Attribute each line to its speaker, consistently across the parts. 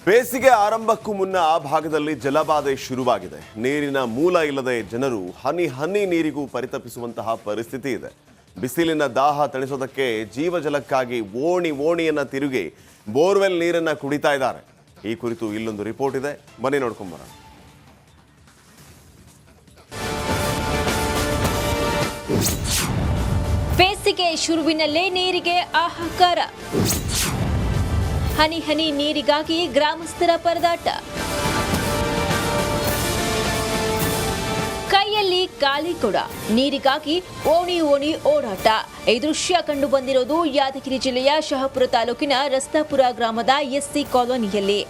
Speaker 1: ಬೇಸಿಗೆ ಆರಂಭಕ್ಕೂ ಮುನ್ನ ಆ ಭಾಗದಲ್ಲಿ ಜಲಬಾಧೆ ಶುರುವಾಗಿದೆ. ನೀರಿನ ಮೂಲ ಇಲ್ಲದೆ ಜನರು ಹನಿ ಹನಿ ನೀರಿಗೂ ಪರಿತಪಿಸುವಂತಹ ಪರಿಸ್ಥಿತಿ ಇದೆ. ಬಿಸಿಲಿನ ದಾಹ ತಣಿಸೋದಕ್ಕೆ ಜೀವಜಲಕ್ಕಾಗಿ ಓಣಿಯನ್ನ ತಿರುಗಿ ಬೋರ್ವೆಲ್ ನೀರನ್ನ ಕುಡಿತಾ ಇದ್ದಾರೆ. ಈ ಕುರಿತು ಇಲ್ಲೊಂದು ರಿಪೋರ್ಟ್ ಇದೆ, ಬನ್ನಿ ನೋಡ್ಕೊಂಬರೋಣ.
Speaker 2: ಬೇಸಿಗೆ ಶುರುವಿನಲ್ಲೇ ನೀರಿಗೆ ಹಾಹಾಕಾರ. ಹನಿ ಹನಿ ನೀರಿಗಾಗಿ ಗ್ರಾಮಸ್ಥರ ಪರದಾಟ. ಕೈಯಲ್ಲಿ ಖಾಲಿ ಕೊಡ, ನೀರಿಗಾಗಿ ಓಣಿ ಓಡಾಟ. ಈ ದೃಶ್ಯ ಕಂಡು ಬಂದಿರೋದು ಯಾದಗಿರಿ ಜಿಲ್ಲೆಯ ಶಹಾಪುರ ತಾಲೂಕಿನ ರಸ್ತಾಪುರ ಗ್ರಾಮದ ಎಸ್ಸಿ ಕಾಲೋನಿಯಲ್ಲಿ.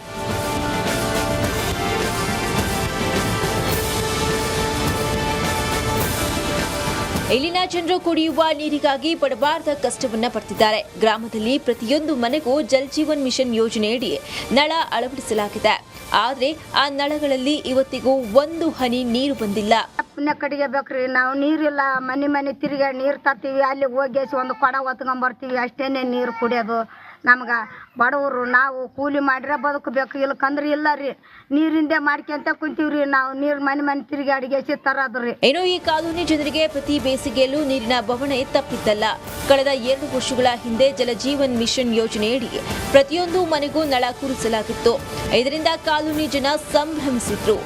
Speaker 2: ಇಲ್ಲಿನ ಜನರು ಕುಡಿಯುವ ನೀರಿಗಾಗಿ ಪಡಬಾರದ ಕಷ್ಟವನ್ನ ಪಡ್ತಿದ್ದಾರೆ. ಗ್ರಾಮದಲ್ಲಿ ಪ್ರತಿಯೊಂದು ಮನೆಗೂ ಜಲ್ ಜೀವನ್ ಮಿಷನ್ ಯೋಜನೆಯಡಿ ನಳ ಅಳವಡಿಸಲಾಗಿದೆ. ಆದ್ರೆ ಆ ನಳಗಳಲ್ಲಿ ಇವತ್ತಿಗೂ ಒಂದು ಹನಿ ನೀರು ಬಂದಿಲ್ಲ.
Speaker 3: ಕಡೆಗೆ ಬೇಕ್ರಿ, ನಾವು ನೀರಿಲ್ಲ, ಮನೆ ತಿರುಗಾಡಿ ನೀರು ತರ್ತೀವಿ, ಅಲ್ಲಿ ಹೋಗಿ ಒಂದು ಕೊಡ ಹೊತ್ಕೊಂಡ್ಬರ್ತೀವಿ, ಅಷ್ಟೇನೆ ನೀರು ಕುಡಿಯೋದು. ನಮ್ಗೆ ಬಡವರು, ನಾವು ಕೂಲಿ ಮಾಡಿದ್ರೆ ಬದುಕಬೇಕು, ಇಲ್ಲಕಂದ್ರೆ ಇಲ್ಲ ರೀ, ನೀರಿಂದೇ ಮಾಡ್ಕೊಂತ ಕುಂತೀವ್ರಿ ನಾವು. ನೀರು ಮನೆ ತಿರುಗಾಡಿಗೆ ತರೋದ್ರಿ.
Speaker 2: ಏನೋ ಈ ಕಾಲೋನಿ ಜನರಿಗೆ ಪ್ರತಿ ಬೇಸಿಗೆಯಲ್ಲೂ ನೀರಿನ ಬವಣೆ ತಪ್ಪಿದ್ದಲ್ಲ. ಕಳೆದ 2 ವರ್ಷಗಳ ಹಿಂದೆ ಜಲಜೀವನ್ ಮಿಷನ್ ಯೋಜನೆಯಡಿ ಪ್ರತಿಯೊಂದು ಮನೆಗೂ ನಳ ಕೂರಿಸಲಾಗಿತ್ತು. ಇದರಿಂದ ಕಾಲೋನಿ ಜನ ಸಂಭ್ರಮಿಸಿದ್ರು.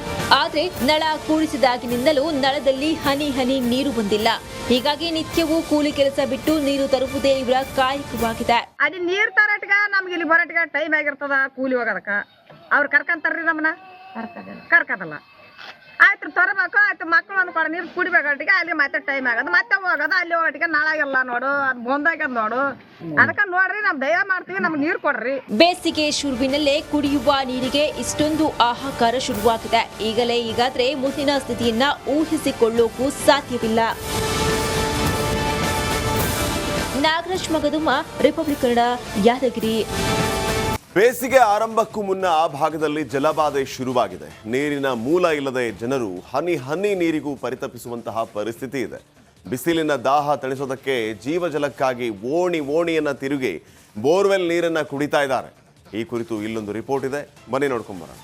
Speaker 2: ಆದ್ರೆ ನಳ ಕೂರಿಸಿದಾಗಿನಿಂದಲೂ ನಳದಲ್ಲಿ ಹನಿ ಹನಿ ನೀರು ಬಂದಿಲ್ಲ. ಹೀಗಾಗಿ ನಿತ್ಯವೂ ಕೂಲಿ ಕೆಲಸ ಬಿಟ್ಟು ನೀರು ತರುವುದೇ ಇವರ ಕಾಯಕವಾಗಿದೆ.
Speaker 3: ಅಲ್ಲಿ ನೀರು ತರಟ್ಗ ನಮ್ಗೆ ಇಲ್ಲಿ ಬರಟ್ಗ ಟೈಮ್ ಆಗಿರ್ತದ, ಕೂಲಿ ಹೋಗೋದಕ್ಕ ಅವ್ರು ಕರ್ಕೊಂತಾರ್ರಿ, ನಮ್ಮನ್ನ ಕರ್ಕದಲ್ಲ. ಆಯ್ತು ತರಬೇಕು, ಆಯ್ತು ಮಕ್ಕಳು ಅಂದ್ಕೊಡ ನೀರು ಕುಡಿಬೇಕಟ್ಟಿಗೆ ಅಲ್ಲಿ ಮತ್ತೆ ಟೈಮ್ ಆಗೋದು, ಮತ್ತೆ ಹೋಗೋದು. ಅಲ್ಲಿ ಹೋಗಟ್ಟಿಗೆ ನಾಳಾಗೆಲ್ಲ ನೋಡು, ಅದು ಬಂದಾಗ್ಯದ ನೋಡು. ಅದಕ್ಕೆ ನೋಡ್ರಿ, ನಮ್ ದಯ ಮಾಡ್ತೀವಿ, ನಮ್ಗೆ ನೀರು ಕೊಡ್ರಿ.
Speaker 2: ಬೇಸಿಗೆ ಶುರುವಿನಲ್ಲೇ ಕುಡಿಯುವ ನೀರಿಗೆ ಇಷ್ಟೊಂದು ಹಾಹಾಕಾರ ಶುರುವಾಗಿದೆ. ಈಗಾದ್ರೆ ಮುಂದಿನ ಸ್ಥಿತಿಯನ್ನ ಊಹಿಸಿಕೊಳ್ಳೋಕು ಸಾಧ್ಯವಿಲ್ಲ. ನಾಗರಾಜ್ ಮಗದುಮ, ರಿಪಬ್ಲಿಕ್ ಕನ್ನಡ, ಯಾದಗಿರಿ.
Speaker 1: ಬೇಸಿಗೆ ಆರಂಭಕ್ಕೂ ಮುನ್ನ ಆ ಭಾಗದಲ್ಲಿ ಜಲಬಾಧೆ ಶುರುವಾಗಿದೆ. ನೀರಿನ ಮೂಲ ಇಲ್ಲದೆ ಜನರು ಹನಿ ಹನಿ ನೀರಿಗೂ ಪರಿತಪಿಸುವಂತಹ ಪರಿಸ್ಥಿತಿ ಇದೆ. ಬಿಸಿಲಿನ ದಾಹ ತಣಿಸೋದಕ್ಕೆ ಜೀವಜಲಕ್ಕಾಗಿ ಓಣಿಯನ್ನ ತಿರುಗಿ ಬೋರ್ವೆಲ್ ನೀರನ್ನ ಕುಡಿತಾ ಇದ್ದಾರೆ. ಈ ಕುರಿತು ಇಲ್ಲೊಂದು ರಿಪೋರ್ಟ್ ಇದೆ, ಬನ್ನಿ ನೋಡ್ಕೊಂಬರೋಣ.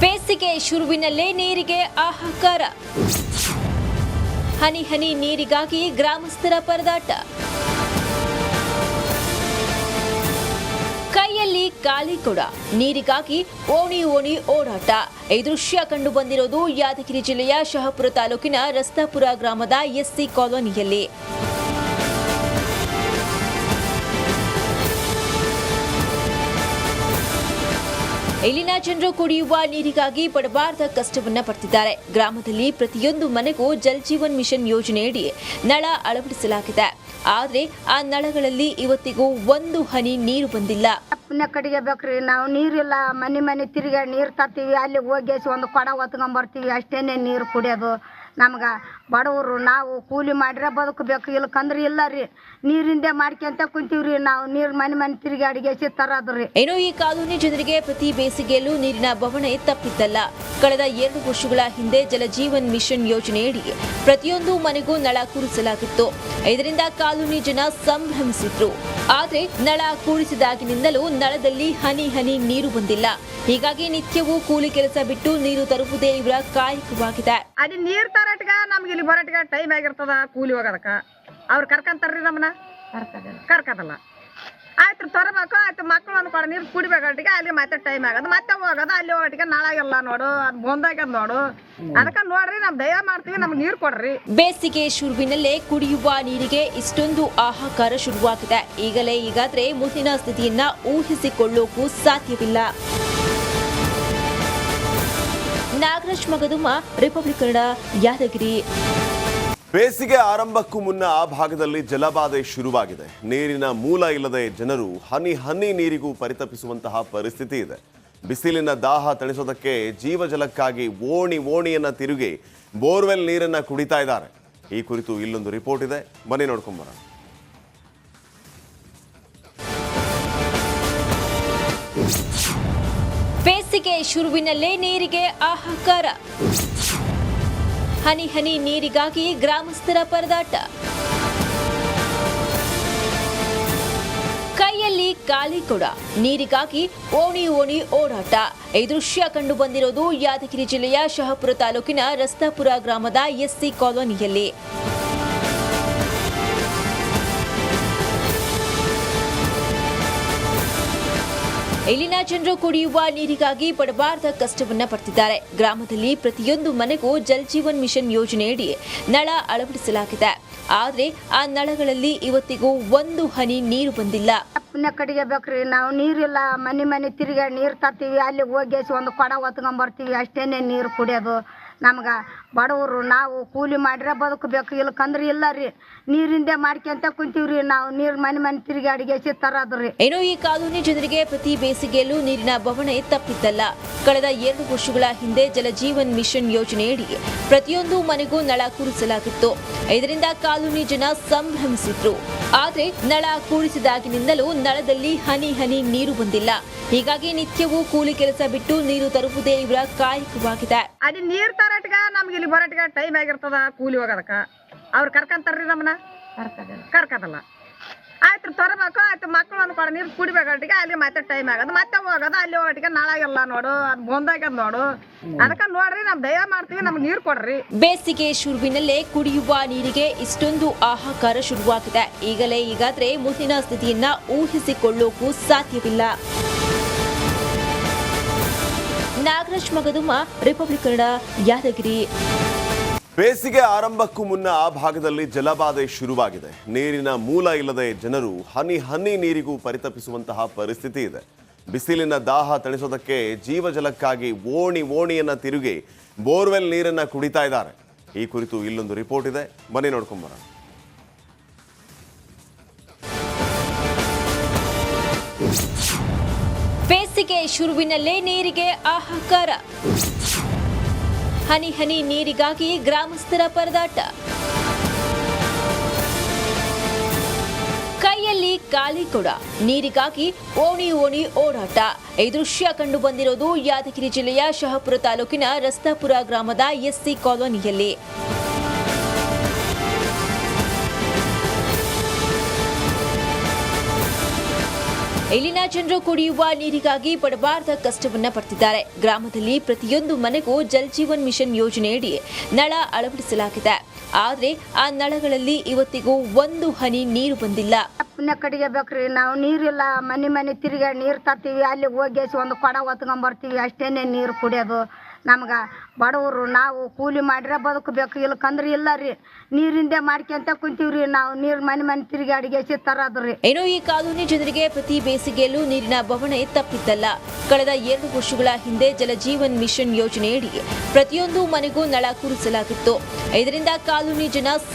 Speaker 2: ಬೇಸಿಗೆ ಶುರುವಿನಲ್ಲೇ ನೀರಿಗೆ ಹಾಹಾಕಾರ. ಹನಿ ಹನಿ ನೀರಿಗಾಗಿ ಗ್ರಾಮಸ್ಥರ ಪರದಾಟ. ಕೈಯಲ್ಲಿ ಖಾಲಿ ಕೊಡ, ನೀರಿಗಾಗಿ ಓಣಿ ಓಡಾಟ. ಈ ದೃಶ್ಯ ಕಂಡು ಬಂದಿರೋದು ಯಾದಗಿರಿ ಜಿಲ್ಲೆಯ ಶಹಾಪುರ ತಾಲೂಕಿನ ರಸ್ತಾಪುರ ಗ್ರಾಮದ ಎಸ್ಸಿ ಕಾಲೋನಿಯಲ್ಲಿ. ಇಲ್ಲಿನ ಜನರು ಕುಡಿಯುವ ನೀರಿಗಾಗಿ ಪಡಬಾರದ ಕಷ್ಟವನ್ನ ಪಡ್ತಿದ್ದಾರೆ. ಗ್ರಾಮದಲ್ಲಿ ಪ್ರತಿಯೊಂದು ಮನೆಗೂ ಜಲ್ ಜೀವನ್ ಮಿಷನ್ ಯೋಜನೆಯಡಿ ನಳ ಅಳವಡಿಸಲಾಗಿದೆ. ಆದ್ರೆ ಆ ನಳಗಳಲ್ಲಿ ಇವತ್ತಿಗೂ ಒಂದು ಹನಿ ನೀರು ಬಂದಿಲ್ಲ.
Speaker 3: ಕಡೆಗೆ ಬೇಕ್ರಿ, ನಾವು ನೀರಿಲ್ಲ, ಮನೆ ತಿರುಗಾಡಿ ನೀರು ತರ್ತೀವಿ, ಅಲ್ಲಿ ಹೋಗಿ ಒಂದು ಕೊಡ ಹೊತ್ಕೊಂಡ್ಬರ್ತೀವಿ, ಅಷ್ಟೇನೆ ನೀರು ಕುಡಿಯೋದು. ನಮ್ಗೆ ಬಡವರು, ನಾವು ಕೂಲಿ ಮಾಡಿದ್ರೆ ಬದುಕಬೇಕು, ಇಲ್ಲಕಂದ್ರೆ ಇಲ್ಲ ರೀ, ನೀರಿಂದೇ ಮಾಡ್ಕೊಂತ ಕುಂತೀವ್ರಿ ನಾವು. ನೀರು ಮನೆ ತಿರುಗಾಡಿಗೆ ತರೋದ್ರಿ.
Speaker 2: ಏನೋ ಈ ಕಾಲೋನಿ ಜನರಿಗೆ ಪ್ರತಿ ಬೇಸಿಗೆಯಲ್ಲೂ ನೀರಿನ ಬವಣೆ ತಪ್ಪಿದ್ದಲ್ಲ. ಕಳೆದ 2 ವರ್ಷಗಳ ಹಿಂದೆ ಜಲಜೀವನ್ ಮಿಷನ್ ಯೋಜನೆಯಡಿ ಪ್ರತಿಯೊಂದು ಮನೆಗೂ ನಳ ಕೂರಿಸಲಾಗಿತ್ತು. ಇದರಿಂದ ಕಾಲೋನಿ ಜನ ಸಂಭ್ರಮಿಸಿದ್ರು. ಆದ್ರೆ ನಳ ಕೂರಿಸಿದಾಗಿನಿಂದಲೂ ನಳದಲ್ಲಿ ಹನಿ ಹನಿ ನೀರು ಬಂದಿಲ್ಲ. ಹೀಗಾಗಿ ನಿತ್ಯವೂ ಕೂಲಿ ಕೆಲಸ ಬಿಟ್ಟು ನೀರು ತರುವುದೇ ಇವರ ಕಾಯಕವಾಗಿದೆ.
Speaker 3: ಅಲ್ಲಿ ನೀರು ತರಟ್ಗ ನಮ್ಗೆ ಇಲ್ಲಿ ಬರಟ್ಗ ಟೈಮ್ ಆಗಿರ್ತದ, ಕೂಲಿ ಹೋಗೋದಕ್ಕ ಅವ್ರು ಕರ್ಕೊಂತಾರ್ರಿ, ನಮ್ಮನ್ನ ಕರ್ಕದಲ್ಲ. ಆಯ್ತು ತರಬೇಕು, ಆಯ್ತು ಮಕ್ಕಳು ಅಂದ್ಕೊಡ ನೀರು ಕುಡಿಬೇಕಟ್ಟಿಗೆ ಅಲ್ಲಿ ಮತ್ತೆ ಟೈಮ್ ಆಗೋದು, ಮತ್ತೆ ಹೋಗೋದು. ಅಲ್ಲಿ ಹೋಗಟ್ಟಿಗೆ ನಾಳಾಗೆಲ್ಲ ನೋಡು, ಅದು ಬಂದಾಗ್ಯದ ನೋಡು. ಅದಕ್ಕೆ ನೋಡ್ರಿ, ನಮ್ ದಯ ಮಾಡ್ತೀವಿ, ನಮ್ಗೆ ನೀರು ಕೊಡ್ರಿ.
Speaker 2: ಬೇಸಿಗೆ ಶುರುವಿನಲ್ಲೇ ಕುಡಿಯುವ ನೀರಿಗೆ ಇಷ್ಟೊಂದು ಹಾಹಾಕಾರ ಶುರುವಾಗಿದೆ. ಈಗಾದ್ರೆ ಮುಂದಿನ ಸ್ಥಿತಿಯನ್ನ ಊಹಿಸಿಕೊಳ್ಳೋಕು ಸಾಧ್ಯವಿಲ್ಲ. ನಾಗರಾಜ್ ಮಗದುಮ, ರಿಪಬ್ಲಿಕ್ ಕನ್ನಡ, ಯಾದಗಿರಿ.
Speaker 1: ಬೇಸಿಗೆ ಆರಂಭಕ್ಕೂ ಮುನ್ನ ಆ ಭಾಗದಲ್ಲಿ ಜಲಬಾಧೆ ಶುರುವಾಗಿದೆ. ನೀರಿನ ಮೂಲ ಇಲ್ಲದೆ ಜನರು ಹನಿ ಹನಿ ನೀರಿಗೂ ಪರಿತಪಿಸುವಂತಹ ಪರಿಸ್ಥಿತಿ ಇದೆ. ಬಿಸಿಲಿನ ದಾಹ ತಣಿಸೋದಕ್ಕೆ ಜೀವಜಲಕ್ಕಾಗಿ ಓಣಿಯನ್ನ ತಿರುಗಿ ಬೋರ್ವೆಲ್ ನೀರನ್ನ ಕುಡಿತಾ ಇದ್ದಾರೆ. ಈ ಕುರಿತು ಇಲ್ಲೊಂದು ರಿಪೋರ್ಟ್ ಇದೆ, ಬನ್ನಿ ನೋಡ್ಕೊಂಬರೋಣ.
Speaker 2: ಬೇಸಿಗೆ ಶುರುವಿನಲ್ಲೇ ನೀರಿಗೆ ಹಾಹಾಕಾರ. ಹನಿ ಹನಿ ನೀರಿಗಾಗಿ ಗ್ರಾಮಸ್ಥರ ಪರದಾಟ. ಖಾಲಿ ಕೊಡ ನೀರಿಗಾಗಿ ಓಣಿ ಓಣಿ ಓಡಾಟ. ಈ ದೃಶ್ಯ ಕಂಡು ಬಂದಿರೋದು ಯಾದಗಿರಿ ಜಿಲ್ಲೆಯ ಶಹಾಪುರ ತಾಲೂಕಿನ ರಸ್ತಾಪುರ ಗ್ರಾಮದ ಎಸ್ಸಿ ಕಾಲೋನಿಯಲ್ಲಿ. ಇಲ್ಲಿನ ಜನರು ಕುಡಿಯುವ ನೀರಿಗಾಗಿ ಪಡಬಾರದ ಕಷ್ಟವನ್ನ ಪಡ್ತಿದ್ದಾರೆ. ಗ್ರಾಮದಲ್ಲಿ ಪ್ರತಿಯೊಂದು ಮನೆಗೂ ಜಲ್ ಜೀವನ್ ಮಿಷನ್ ಯೋಜನೆಯಡಿ ನಳ ಅಳವಡಿಸಲಾಗಿದೆ. ಆದ್ರೆ ಆ ನಳಗಳಲ್ಲಿ ಇವತ್ತಿಗೂ ಒಂದು ಹನಿ ನೀರು ಬಂದಿಲ್ಲ.
Speaker 4: ಪುಣ್ಯ ಕಡೆಗೆ ಬೇಕ್ರಿ, ನಾವು ನೀರಿಲ್ಲ, ಮನೆ ತಿರುಗಾಡಿ ನೀರು ತರ್ತೀವಿ, ಅಲ್ಲಿ ಹೋಗಿ ಒಂದು ಕೊಡ ಹೊತ್ಕೊಂಬರ್ತೀವಿ, ಅಷ್ಟೇನೆ ನೀರು ಕುಡಿಯೋದು. ನಮ್ಗೆ ಬಡವರು ನಾವು ಕೂಲಿ ಮಾಡ್ರೆ ಬದುಕಬೇಕು, ಇಲ್ಲಕಂದ್ರೆ ಇಲ್ಲ ರೀ, ನೀರಿಂದೇ ಮಾಡ್ಕೊಂತ ಕುಂತೀವ್ರಿ ನಾವು. ನೀರು ಮನೆ ತಿರುಗಾಡಿಗೆ ತರೋದ್ರಿ.
Speaker 2: ಏನೋ ಈ ಕಾಲೋನಿ ಜನರಿಗೆ ಪ್ರತಿ ಬೇಸಿಗೆಯಲ್ಲೂ ನೀರಿನ ಬವಣೆ ತಪ್ಪಿದ್ದಲ್ಲ. ಕಳೆದ 2 ವರ್ಷಗಳ ಹಿಂದೆ ಜಲ ಜೀವನ್ ಮಿಷನ್ ಯೋಜನೆಯಡಿ ಪ್ರತಿಯೊಂದು ಮನೆಗೂ ನಳ ಕೂರಿಸಲಾಗಿತ್ತು. ಇದರಿಂದ ಕಾಲೋನಿ ಜನ ಸಂಭ್ರಮಿಸಿದ್ರು. ಆದ್ರೆ ನಳ ಕೂಡಿಸಿದಾಗಿನಿಂದಲೂ ನಳದಲ್ಲಿ ಹನಿ ಹನಿ ನೀರು ಬಂದಿಲ್ಲ. ಹೀಗಾಗಿ ನಿತ್ಯವೂ ಕೂಲಿ ಕೆಲಸ ಬಿಟ್ಟು ನೀರು ತರುವುದೇ ಇವರ ಕಾಯಕವಾಗಿದೆ.
Speaker 3: ಅಲ್ಲಿ ನೀರು ತರಟ್ಗ ನಮ್ಗೆ ಇಲ್ಲಿ ಬರಟ್ಗ ಟೈಮ್ ಆಗಿರ್ತದ ಕೂಲಿ ಹೋಗೋದಕ್ಕ. ಅವ್ರು ಕರ್ಕಂತಾರ್ರಿ ನಮ್ಮನ್ನ ಕರ್ಕದಲ್ಲ. ಆಯ್ತು ತರಬೇಕು, ಆಯ್ತು ಮಕ್ಕಳು ಅನ್ಕೊಡ ನೀರು ಕುಡಿಬೇಕಟ್ಟಿಗೆ ಅಲ್ಲಿ ಮತ್ತೆ ಟೈಮ್ ಆಗೋದು, ಮತ್ತೆ ಹೋಗೋದು. ಅಲ್ಲಿ ಹೋಗಟ್ಟಿಗೆ ನಾಳಾಗೆಲ್ಲ ನೋಡು, ಅದು ಬಂದಾಗ್ಯದ ನೋಡು. ಅದಕ್ಕೆ ನೋಡ್ರಿ, ನಾವು ದಯ ಮಾಡ್ತೀವಿ, ನಮ್ಗೆ ನೀರು ಕೊಡ್ರಿ.
Speaker 2: ಬೇಸಿಗೆ ಶುರುವಿನಲ್ಲೇ ಕುಡಿಯುವ ನೀರಿಗೆ ಇಷ್ಟೊಂದು ಹಾಹಾಕಾರ ಶುರುವಾಗಿದೆ. ಈಗಾದ್ರೆ ಮುಂದಿನ ಸ್ಥಿತಿಯನ್ನ ಊಹಿಸಿಕೊಳ್ಳೋಕು ಸಾಧ್ಯವಿಲ್ಲ. ನಾಗರಾಜ್ ಮಗದುಮ್ಮ, ರಿಪಬ್ಲಿಕ್ ಕನ್ನಡ, ಯಾದಗಿರಿ.
Speaker 1: ಬೇಸಿಗೆ ಆರಂಭಕ್ಕೂ ಮುನ್ನ ಆ ಭಾಗದಲ್ಲಿ ಜಲಬಾಧೆ ಶುರುವಾಗಿದೆ. ನೀರಿನ ಮೂಲ ಇಲ್ಲದೆ ಜನರು ಹನಿ ಹನಿ ನೀರಿಗೂ ಪರಿತಪಿಸುವಂತಹ ಪರಿಸ್ಥಿತಿ ಇದೆ. ಬಿಸಿಲಿನ ದಾಹ ತಣಿಸೋದಕ್ಕೆ ಜೀವಜಲಕ್ಕಾಗಿ ಓಣಿಯನ್ನ ತಿರುಗಿ ಬೋರ್ವೆಲ್ ನೀರನ್ನ ಕುಡಿತಾ ಇದ್ದಾರೆ. ಈ ಕುರಿತು ಇಲ್ಲೊಂದು ರಿಪೋರ್ಟ್ ಇದೆ, ಬನ್ನಿ ನೋಡ್ಕೊಂಬರೋಣ.
Speaker 2: ಬೇಸಿಗೆ ಶುರುವಿನಲ್ಲೇ ನೀರಿಗೆ ಹಾಹಾಕಾರ. ಹನಿ ಹನಿ ನೀರಿಗಾಗಿ ಗ್ರಾಮಸ್ಥರ ಪರದಾಟ. ಕೈಯಲ್ಲಿ ಖಾಲಿ ಕೊಡ ನೀರಿಗಾಗಿ ಓಣಿ ಓಣಿ ಓಡಾಟ. ಈ ದೃಶ್ಯ ಕಂಡು ಬಂದಿರೋದು ಯಾದಗಿರಿ ಜಿಲ್ಲೆಯ ಶಹಾಪುರ ತಾಲೂಕಿನ ರಸ್ತಾಪುರ ಗ್ರಾಮದ ಎಸ್ಸಿ ಕಾಲೋನಿಯಲ್ಲಿ. ಇಲ್ಲಿನ ಜನರು ಕುಡಿಯುವ ನೀರಿಗಾಗಿ ಪಡಬಾರದ ಕಷ್ಟವನ್ನ ಪಡ್ತಿದ್ದಾರೆ. ಗ್ರಾಮದಲ್ಲಿ ಪ್ರತಿಯೊಂದು ಮನೆಗೂ ಜಲ್ ಜೀವನ್ ಮಿಷನ್ ಯೋಜನೆಯಡಿ ನಳ ಅಳವಡಿಸಲಾಗಿದೆ. ಆದ್ರೆ ಆ ನಳಗಳಲ್ಲಿ ಇವತ್ತಿಗೂ ಒಂದು ಹನಿ ನೀರು ಬಂದಿಲ್ಲ.
Speaker 4: ಪುಣ್ಯ ಕಡೆಗೆ ಬೇಕ್ರಿ, ನಾವು ನೀರಿಲ್ಲ, ಮನೆ ತಿರುಗಾಡಿ ನೀರು ತರ್ತೀವಿ, ಅಲ್ಲಿ ಹೋಗಿ ಒಂದು ಕೊಡ ಹೊತ್ಕೊಂಬರ್ತೀವಿ, ಅಷ್ಟೇನೆ ನೀರು ಕುಡಿಯೋದು. ನಮ್ಗೆ ಬಡವರು ನಾವು ಕೂಲಿ ಮಾಡ್ರೆ ಬದುಕಬೇಕು, ಇಲ್ಲಕಂದ್ರೆ ಇಲ್ಲ ರೀ, ನೀರಿಂದೇ ಮಾಡ್ಕೊಂತ ಕುಂತೀವ್ರಿ ನಾವು. ನೀರು ಮನೆ ತಿರುಗಾಡಿಗೆ ತರೋದ್ರಿ.
Speaker 2: ಏನೋ ಈ ಕಾಲೋನಿ ಜನರಿಗೆ ಪ್ರತಿ ಬೇಸಿಗೆಯಲ್ಲೂ ನೀರಿನ ಬವಣೆ ತಪ್ಪಿದ್ದಲ್ಲ. ಕಳೆದ 2 ವರ್ಷಗಳ ಹಿಂದೆ ಜಲ ಜೀವನ್ ಮಿಷನ್ ಯೋಜನೆಯಡಿ ಪ್ರತಿಯೊಂದು ಮನೆಗೂ ನಳ ಕೂರಿಸಲಾಗಿತ್ತು. ಇದರಿಂದ ಕಾಲೋನಿ ಜನ